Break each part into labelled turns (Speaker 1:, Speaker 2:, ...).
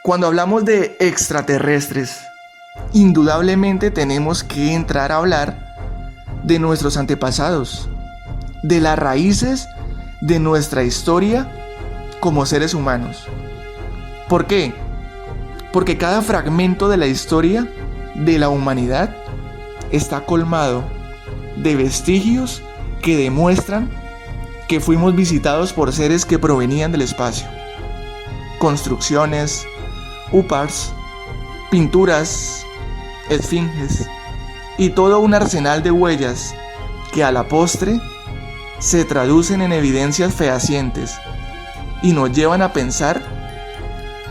Speaker 1: Cuando hablamos de extraterrestres, indudablemente tenemos que entrar a hablar de nuestros antepasados, de las raíces de nuestra historia como seres humanos. ¿Por qué? Porque cada fragmento de la historia de la humanidad está colmado de vestigios que demuestran que fuimos visitados por seres que provenían del espacio. Construcciones, UPARs, pinturas, esfinges y todo un arsenal de huellas que a la postre se traducen en evidencias fehacientes y nos llevan a pensar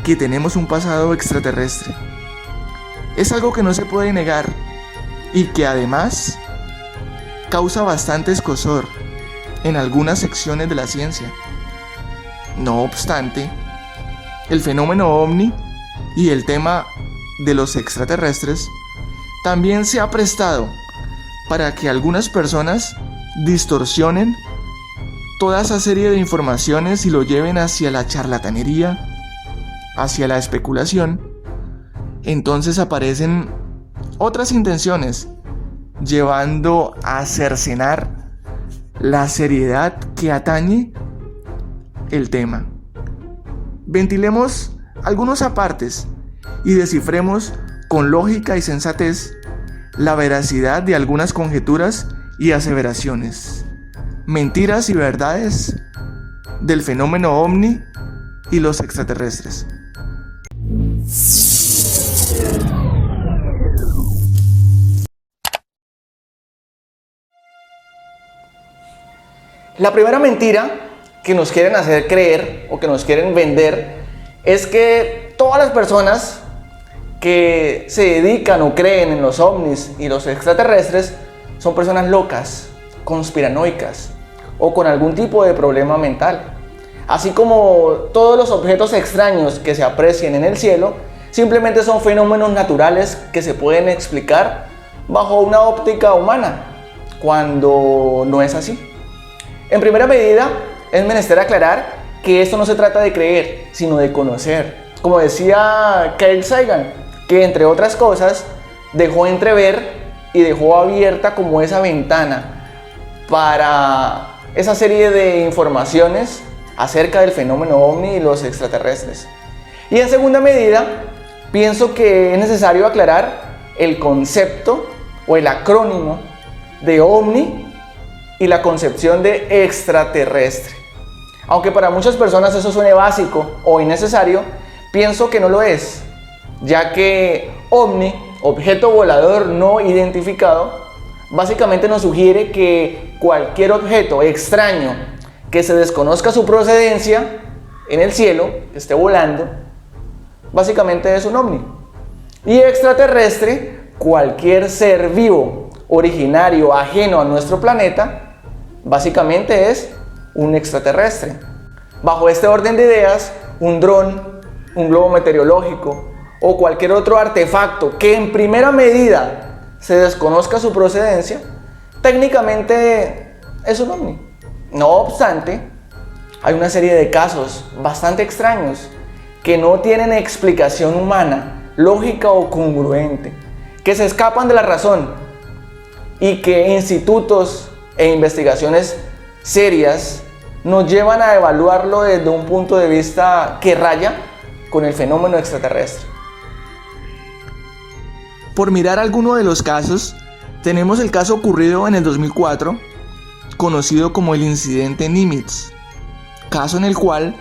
Speaker 1: que tenemos un pasado extraterrestre. Es algo que no se puede negar y que además causa bastante escozor en algunas secciones de la ciencia. No obstante, el fenómeno ovni y el tema de los extraterrestres también se ha prestado para que algunas personas distorsionen toda esa serie de informaciones y lo lleven hacia la charlatanería, hacia la especulación. Entonces aparecen otras intenciones, llevando a cercenar la seriedad que atañe el tema. Ventilemos algunos apartes y descifremos con lógica y sensatez la veracidad de algunas conjeturas y aseveraciones, mentiras y verdades del fenómeno ovni y los extraterrestres. La primera mentira que nos quieren hacer creer o que nos quieren vender es que todas las personas que se dedican o creen en los ovnis y los extraterrestres son personas locas, conspiranoicas o con algún tipo de problema mental. Así como todos los objetos extraños que se aprecian en el cielo simplemente son fenómenos naturales que se pueden explicar bajo una óptica humana, cuando no es así. En primera medida, es menester aclarar que esto no se trata de creer, sino de conocer. Como decía Carl Sagan, que entre otras cosas dejó entrever y dejó abierta como esa ventana para esa serie de informaciones acerca del fenómeno ovni y los extraterrestres. Y en segunda medida, pienso que es necesario aclarar el concepto o el acrónimo de ovni y la concepción de extraterrestre. Aunque para muchas personas eso suene básico o innecesario, pienso que no lo es, ya que ovni, objeto volador no identificado, básicamente nos sugiere que cualquier objeto extraño que se desconozca su procedencia en el cielo, que esté volando, básicamente es un ovni. Y extraterrestre, cualquier ser vivo, originario, ajeno a nuestro planeta, básicamente es un extraterrestre. Bajo este orden de ideas, un dron, un globo meteorológico o cualquier otro artefacto que en primera medida se desconozca su procedencia, técnicamente es un ovni. No obstante, hay una serie de casos bastante extraños que no tienen explicación humana, lógica o congruente, que se escapan de la razón y que institutos e investigaciones serias nos llevan a evaluarlo desde un punto de vista que raya con el fenómeno extraterrestre. Por mirar alguno de los casos, tenemos el caso ocurrido en el 2004, conocido como el incidente Nimitz, caso en el cual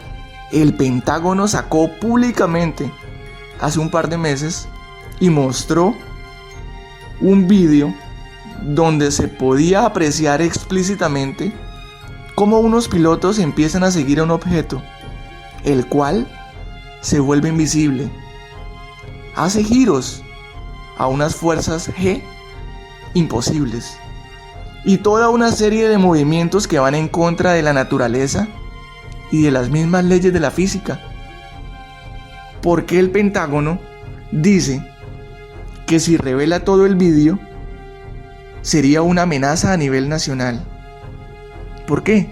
Speaker 1: el Pentágono sacó públicamente hace un par de meses y mostró un vídeo donde se podía apreciar explícitamente cómo unos pilotos empiezan a seguir a un objeto, el cual se vuelve invisible, hace giros a unas fuerzas G imposibles y toda una serie de movimientos que van en contra de la naturaleza y de las mismas leyes de la física. ¿Por qué el Pentágono dice que si revela todo el vídeo sería una amenaza a nivel nacional? ¿Por qué?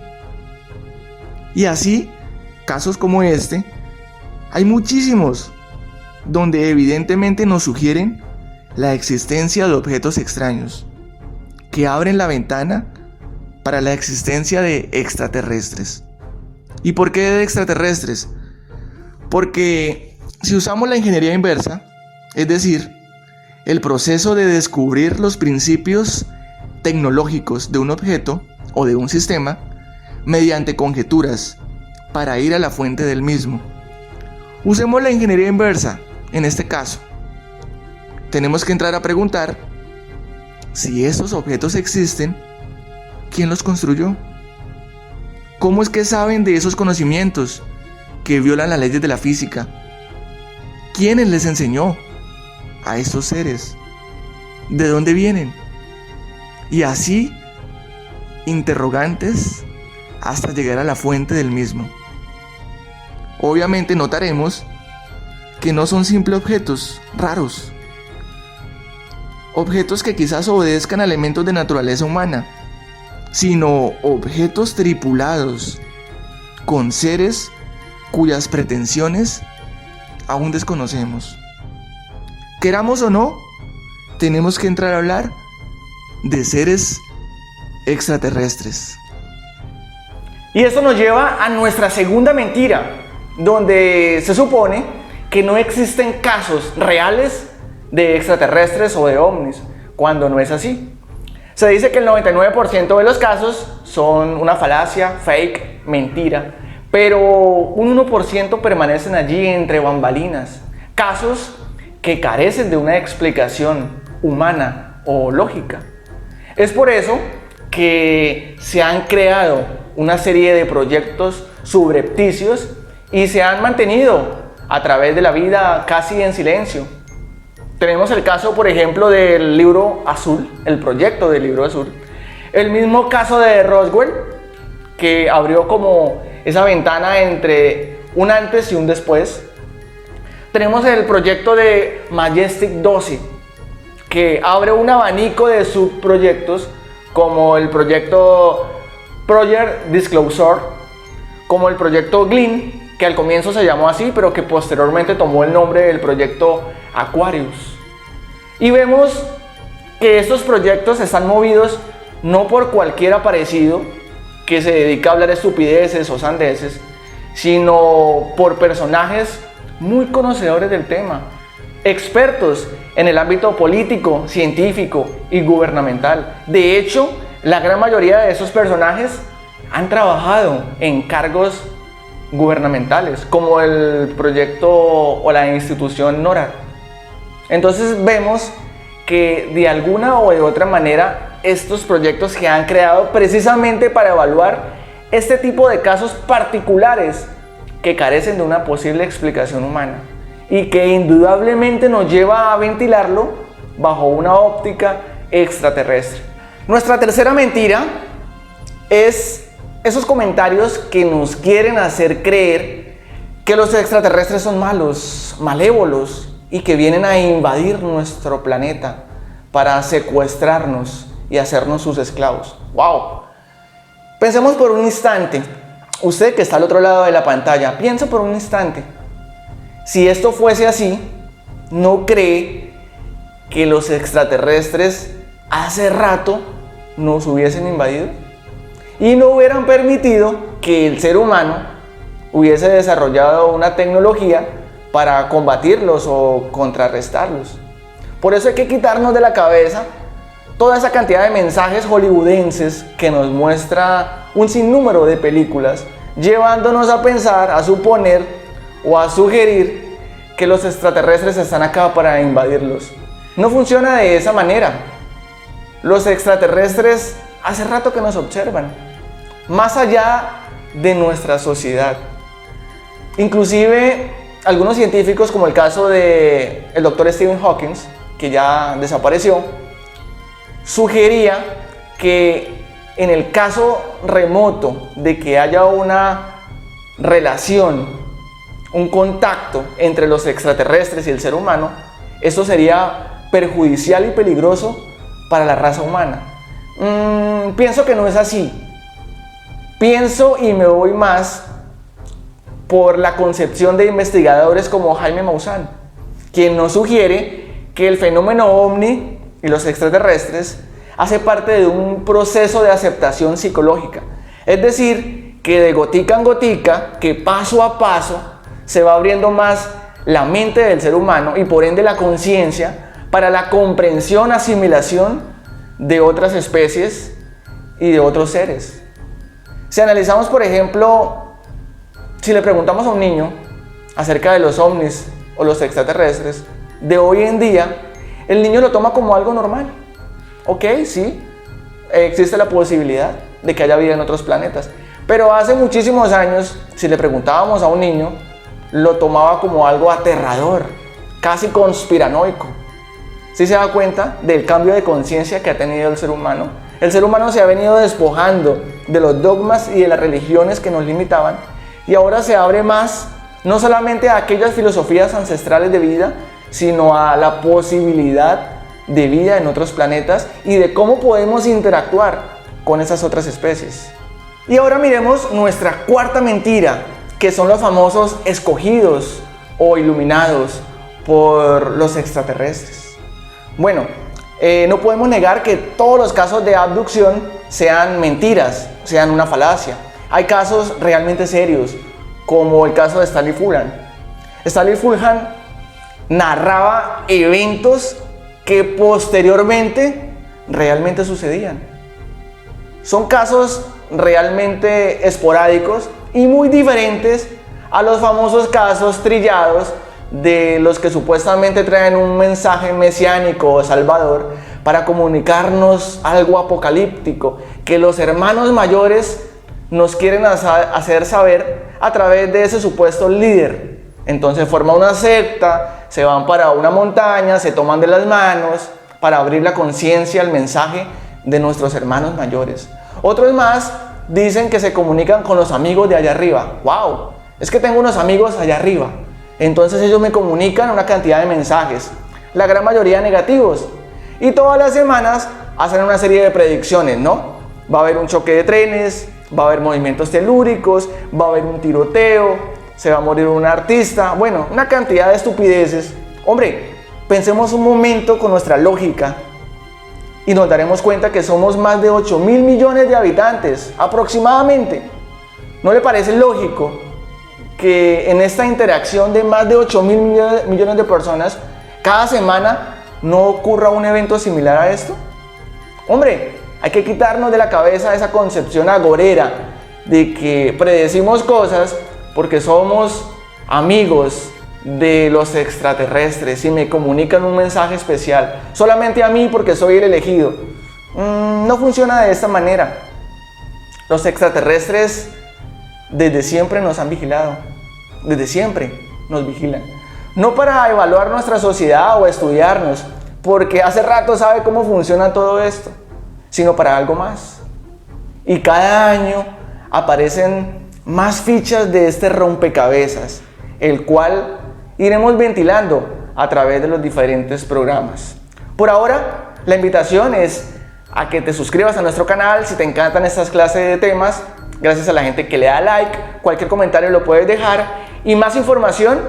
Speaker 1: Y así, casos como este, hay muchísimos
Speaker 2: donde evidentemente nos sugieren la existencia de objetos extraños, que abren la ventana para la existencia de extraterrestres. ¿Y por qué de extraterrestres? Porque si usamos la ingeniería inversa, es decir, el proceso de descubrir los principios tecnológicos de un objeto o de un sistema mediante conjeturas para ir a la fuente del mismo. Usemos la ingeniería inversa en este caso. Tenemos que entrar a preguntar si estos objetos existen, ¿quién los construyó? ¿Cómo es que saben de esos conocimientos que violan las leyes de la física? ¿Quién les enseñó a estos seres? ¿De dónde vienen? Y así, interrogantes hasta llegar a la fuente del mismo. Obviamente notaremos que no son simples objetos raros, objetos que quizás obedezcan a elementos de naturaleza humana, sino objetos tripulados con seres cuyas pretensiones aún desconocemos. Queramos o no, tenemos que entrar a hablar de seres extraterrestres.
Speaker 1: Y esto nos lleva a nuestra segunda mentira, donde se supone que no existen casos reales de extraterrestres o de ovnis, cuando no es así. Se dice que el 99% de los casos son una falacia, fake, mentira, pero un 1% permanecen allí entre bambalinas, casos que carecen de una explicación humana o lógica. Es por eso que se han creado una serie de proyectos subrepticios y se han mantenido a través de la vida casi en silencio. Tenemos el caso, por ejemplo, del libro azul, el proyecto del libro azul. El mismo caso de Roswell, que abrió como esa ventana entre un antes y un después. Tenemos el proyecto de Majestic 12, que abre un abanico de subproyectos, como el proyecto Project Disclosure, como el proyecto Glean, que al comienzo se llamó así, pero que posteriormente tomó el nombre del proyecto Aquarius. Y vemos que estos proyectos están movidos no por cualquier aparecido que se dedica a hablar estupideces o sandeces, sino por personajes muy conocedores del tema, expertos en el ámbito político, científico y gubernamental. De hecho, la gran mayoría de esos personajes han trabajado en cargos gubernamentales, como el proyecto o la institución NORAD. Entonces vemos que de alguna o de otra manera estos proyectos se han creado precisamente para evaluar este tipo de casos particulares que carecen de una posible explicación humana y que indudablemente nos lleva a ventilarlo bajo una óptica extraterrestre. Nuestra tercera mentira es esos comentarios que nos quieren hacer creer que los extraterrestres son malos, malévolos y que vienen a invadir nuestro planeta para secuestrarnos y hacernos sus esclavos. ¡Wow! Pensemos por un instante, usted que está al otro lado de la pantalla, piensa por un instante. Si esto fuese así, ¿no cree que los extraterrestres hace rato nos hubiesen invadido? Y no hubieran permitido que el ser humano hubiese desarrollado una tecnología para combatirlos o contrarrestarlos. Por eso hay que quitarnos de la cabeza toda esa cantidad de mensajes hollywoodenses que nos muestra un sinnúmero de películas, llevándonos a pensar, a suponer o a sugerir que los extraterrestres están acá para invadirlos. No funciona de esa manera. Los extraterrestres hace rato que nos observan, más allá de nuestra sociedad. Inclusive algunos científicos, como el caso del doctor Stephen Hawking, que ya desapareció, sugería que en el caso remoto de que haya una relación, un contacto entre los extraterrestres y el ser humano, esto sería perjudicial y peligroso para la raza humana. Pienso que no es así. Pienso y me voy más por la concepción de investigadores como Jaime Maussan, quien nos sugiere que el fenómeno ovni y los extraterrestres hace parte de un proceso de aceptación psicológica. Es decir, que de gotica en gotica, que paso a paso, se va abriendo más la mente del ser humano y por ende la conciencia para la comprensión, asimilación de otras especies y de otros seres. Si analizamos, por ejemplo, si le preguntamos a un niño acerca de los ovnis o los extraterrestres de hoy en día, el niño lo toma como algo normal. Ok, sí, existe la posibilidad de que haya vida en otros planetas. Pero hace muchísimos años, si le preguntábamos a un niño, lo tomaba como algo aterrador, casi conspiranoico. ¿Sí se da cuenta del cambio de conciencia que ha tenido el ser humano? El ser humano se ha venido despojando de los dogmas y de las religiones que nos limitaban y ahora se abre más, no solamente a aquellas filosofías ancestrales de vida, sino a la posibilidad de vida en otros planetas y de cómo podemos interactuar con esas otras especies. Y ahora miremos nuestra cuarta mentira, que son los famosos escogidos o iluminados por los extraterrestres. Bueno, no podemos negar que todos los casos de abducción sean mentiras, sean una falacia. Hay casos realmente serios, como el caso de Stanley Fulham. Stanley Fulham narraba eventos que posteriormente realmente sucedían. Son casos realmente esporádicos y muy diferentes a los famosos casos trillados de los que supuestamente traen un mensaje mesiánico o salvador para comunicarnos algo apocalíptico que los hermanos mayores nos quieren hacer saber a través de ese supuesto líder. Entonces forma una secta, se van para una montaña, se toman de las manos para abrir la conciencia al mensaje de nuestros hermanos mayores. Otros más dicen que se comunican con los amigos de allá arriba. ¡Wow! Es que tengo unos amigos allá arriba. Entonces ellos me comunican una cantidad de mensajes, la gran mayoría negativos. Y todas las semanas hacen una serie de predicciones, ¿no? Va a haber un choque de trenes, va a haber movimientos telúricos, va a haber un tiroteo, se va a morir un artista. Bueno, una cantidad de estupideces. Hombre, pensemos un momento con nuestra lógica y nos daremos cuenta que somos más de 8.000 millones de habitantes, aproximadamente. ¿No le parece lógico que en esta interacción de más de 8.000 millones de personas, cada semana no ocurra un evento similar a esto? Hombre, hay que quitarnos de la cabeza esa concepción agorera de que predecimos cosas porque somos amigos de los extraterrestres y me comunican un mensaje especial solamente a mí porque soy el elegido. No funciona de esta manera. Los extraterrestres desde siempre nos han vigilado, desde siempre nos vigilan, no para evaluar nuestra sociedad o estudiarnos porque hace rato sabe cómo funciona todo esto, sino para algo más. Y cada año aparecen más fichas de este rompecabezas, el cual iremos ventilando a través de los diferentes programas. Por ahora, la invitación es a que te suscribas a nuestro canal si te encantan estas clases de temas. Gracias a la gente que le da like, cualquier comentario lo puedes dejar y más información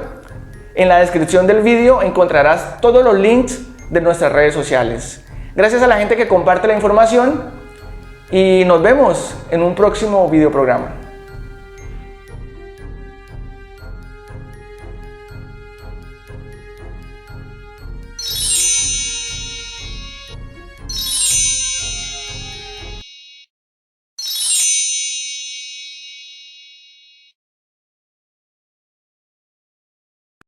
Speaker 1: en la descripción del vídeo encontrarás todos los links de nuestras redes sociales. Gracias a la gente que comparte la información y nos vemos en un próximo video programa.